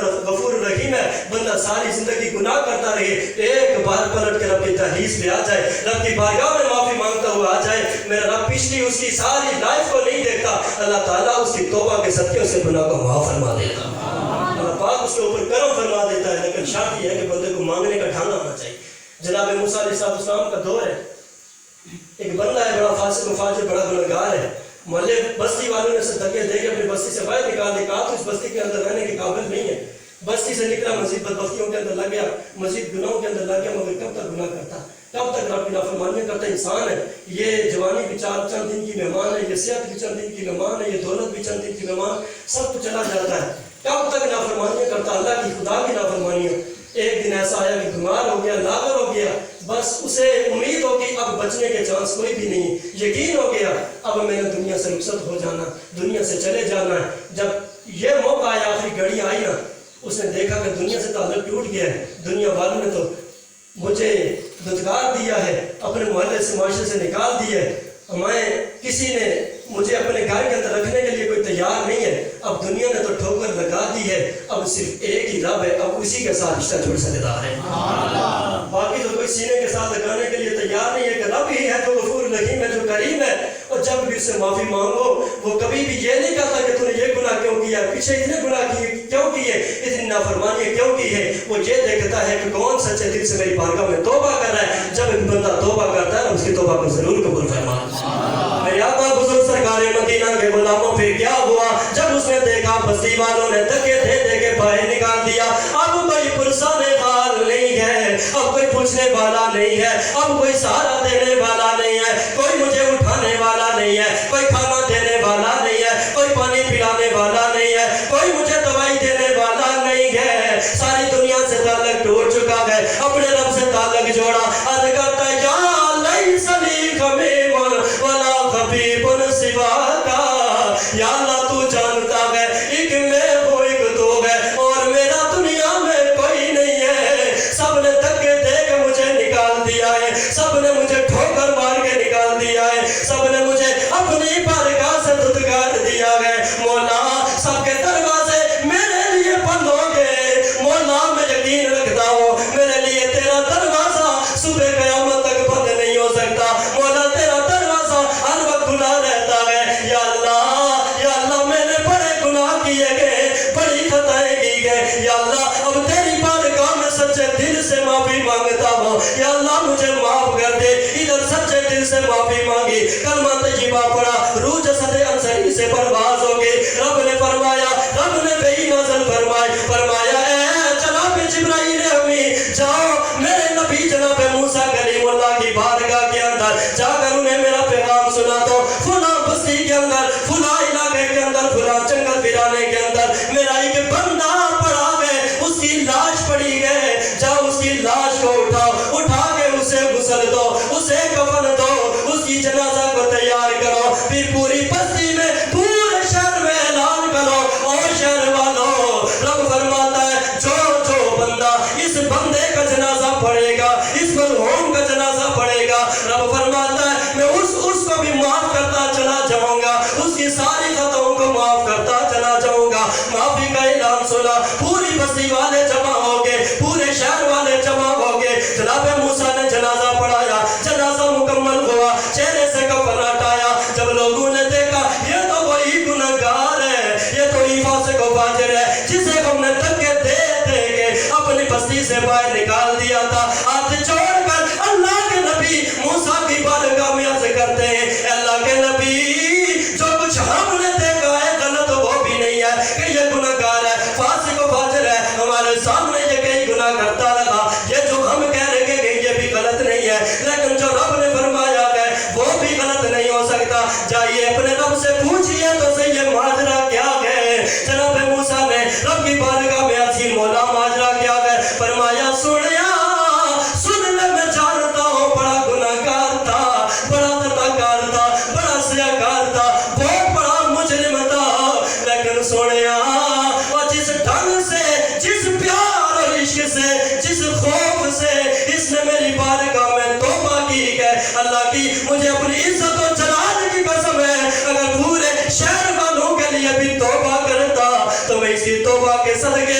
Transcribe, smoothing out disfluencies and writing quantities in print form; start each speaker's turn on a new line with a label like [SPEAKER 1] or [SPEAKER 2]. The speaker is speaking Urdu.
[SPEAKER 1] غفور رحیم ہے. بندہ ساری زندگی گناہ کرتا رہے, ایک بار پلٹ کے رب کی تحریف پہ آ جائے, رب کی بارگاہ میں معافی مانگتا ہوا آ جائے, میرا رب پچھلی اس کی ساری لائف کو نہیں دیکھتا, اللہ تعالیٰ اس کی توبہ کے صدقے اس کے گناہ کو معاف فرما دیتا, اللہ پاک اس کے اوپر کرم فرما دیتا ہے. لیکن شرط یہ ہے کہ بندے کو مانگنے کا ڈھنگ آنا چاہیے. جناب موسیٰ علیہ السلام کا دور ہے, ایک بندہ ہے بڑا فاسق و فاجر, بڑا گنہگار ہے. محلے بستی والوں نے اسے دھکے دے کے اپنی بستی سے باہر نکال دیا, کہا تو اس بستی کے اندر رہنے کے قابل نہیں ہے. بستی سے نکلا, مزید بدبختیوں کے اندر لگ گیا, مزید گناہوں کے اندر لگ گیا. مگر کب تک گناہ کرتا, کب تک رب کی نافرمانیاں کرتا انسان ہے. یہ جوانی بھی چند دن کی مہمان ہے, یہ صحت بھی چند دن کی مہمان ہے, یہ دولت بھی چند دن کی مہمان, سب کچھ چلا جاتا ہے. کب تک نافرمانیاں کرتا, اللہ کی خدا کی نافرمانیاں. ایک دن ایسا آیا کہ بیمار ہو گیا, لاغر ہو گیا, بس اسے امید ہو کہ اب بچنے کے چانس کوئی بھی نہیں, یقین ہو گیا اب میں نے دنیا سے رخصت ہو جانا, دنیا سے چلے جانا ہے. جب یہ موقع آیا, آخری گھڑی آئی نا, اس نے دیکھا کہ دنیا سے تعلق ٹوٹ گیا ہے. دنیا والوں نے تو مجھے دھتکار دیا ہے, اپنے محلے سے معاشرے سے نکال دیا ہے, ہمیں کسی نے مجھے اپنے گھر کے اندر رکھنے کے لیے کوئی تیار نہیں ہے. اب دنیا نے تو ٹھوکر لگا دی ہے, اب صرف ایک ہی رب ہے, اب اسی کے ساتھ رشتہ جوڑ سکتا ہے. باقی تو کوئی سینے کے ساتھ لگانے کے لیے تیار نہیں ہے کہ رب ہی ہے جو غفور رحیم ہے, جو کریم ہے. اور جب بھی اس سے معافی مانگو, وہ کبھی بھی یہ نہیں کہتا کہ تو نے یہ گناہ کیوں کیا, پیچھے اتنے گناہ کیوں کیے, اتنی نافرمانیاں کیوں کی ہے. وہ یہ دیکھتا ہے کہ کون سچے دل سے میری بارگاہ میں توبہ کر رہا ہے. جب ایک بندہ توبہ کرتا ہے, اس کی توبہ کو ضرور قبول فرماتا. میرے آقا بزرگ سرکار مدینہ کے غلاموں پہ کیا ہوا جب اس نے دیکھا بستی والوں نے دھکے دے دے کے باہر نکال دیا. اب کوئی پرسان حال نہیں ہے, اب کوئی پوچھنے والا نہیں ہے, اب کوئی سہارا دینے والا نہیں ہے, کوئی مجھے اٹھانے والا نہیں ہے, کوئی کھانا دینے والا نہیں ہے, کوئی پانی پلانے والا نہیں ہے, کوئی مجھے دوائی دینے والا نہیں ہے. ساری دنیا سے تعلق ٹوٹ چکا ہے, اپنے رب سے تعلق جوڑا. عرض کرتا ہے یا لیس لی خمیم ولا خبیب سوا کا, یا اللہ تو جانتا ہے ایک میں ہوں ایک تو ہے, اور میرا دنیا میں کوئی نہیں ہے. سب نے دھکے دے کے مجھے نکال دیا ہے, سب نے مجھے ٹھوکر مار کے نکال دیا ہے, سب نے مجھے اپنی بارگاہ سے دھتکار دیا ہے. مولا سب کے دروازے میرے لیے بند ہو گئے. مولا میں یقین رکھتا ہوں میرے لیے تیرا دروازہ صبح قیامت تک بند نہیں ہو سکتا. مولا تیرا دروازہ ہر وقت کھلا رہتا ہے. یا اللہ میں نے بڑے گناہ کیے گئے, بڑی خطائیں کی گئے. یا اللہ اب تیری بارگاہ میں سچے دل سے معافی مانگتا ہوں. یا اللہ مجھے معاف کر دے. ادھر سچے دل سے معافی مانگی, کلمہ طیبہ پڑھا, روح جسد انصری سے پرواز ہو گئی. رب نے فرمایا, رب نے وحی نازل فرمایا اے جناب جبرائیل امی, جاؤ میرے نبی جناب موسیٰ کلیم اللہ کی بارگاہ کے اندر جا کر انہیں میرا پیغام سنا دو. فلاں بستی کے اندر, فلاں علاقے کے اندر, فلاں جنگل ویرانے کے اندر میرا ایک بندہ پڑا ہے, اس کی لاش پڑی ہے. جاؤ اس کی لاش کو اٹھاؤ, اٹھا کے اسے غسل دو, اسے کفن دو, اس کی جنازہ کو تیار کرو, پھر پوری بستی میں پورے شہر میں اعلان کرو. اور شہر والوں, رب فرماتا ہے جو بندہ اس بندے کا جنازہ پڑھے گا, اس مرحوم کا جنازہ پڑھے گا, رب فرماتا ہے میں اس کو بھی معاف کرتا چلا جاؤں گا, اس کی ساری خطاؤں کو معاف کرتا چلا جاؤں گا. معافی کا اعلان سنا, پوری بستی والے جمع ہو گئے, پورے شہر والے جمع ہو گئے. جناب موسیٰ نے جنازہ پڑھایا, جنازہ مکمل ہوا, چہرے سے کفن ہٹایا. جب لوگوں نے دیکھا یہ تو وہی گنہگار ہے, یہ تو ہی فاسق و فاجر ہے جسے ہم نے دھکے دے دے کے اپنی بستی سے باہر نکال دیا تھا. ہاتھ جوڑ کر اللہ کے نبی موسیٰ کی بارگاہ میں عرض کرتے ہیں, اے اللہ کے نبی جو کچھ ہم نے دیکھا ہے غلط وہ بھی نہیں ہے کہ یہ گنہگار ہے, فاسق و فاجر ہے, ہمارے سامنے یہ کئی گناہ کرتا رہا. یہ جو ہم کہہ رہے ہیں کہ یہ بھی غلط نہیں ہے, لیکن جو رب نے فرمایا ہے وہ بھی غلط نہیں ہو سکتا. جائیے اپنے رب سے پوچھئے تو صحیح یہ ماجرا کیا ہے. جناب موسیٰ نے رب کی بارگاہ میں عرض کی, مولا ماجرا کیا ہے. فرمایا سن لے, میں جانتا ہوں بڑا گناہگار تھا, بڑا خطاکار تھا, بڑا سیاہکار تھا, بہت بڑا مجرم تھا, لیکن سنیا اور جس ڈھنگ سے, جس پیار اور عشق سے, جس خوف سے اس نے میری بارگاہ میں توبہ کی ہے, اللہ کی مجھے اپنی عزت و جلال کی قسم ہے, اگر پورے شہر والوں کے لیے بھی توبہ کرتا تو میں اس کی توبہ کے صدقے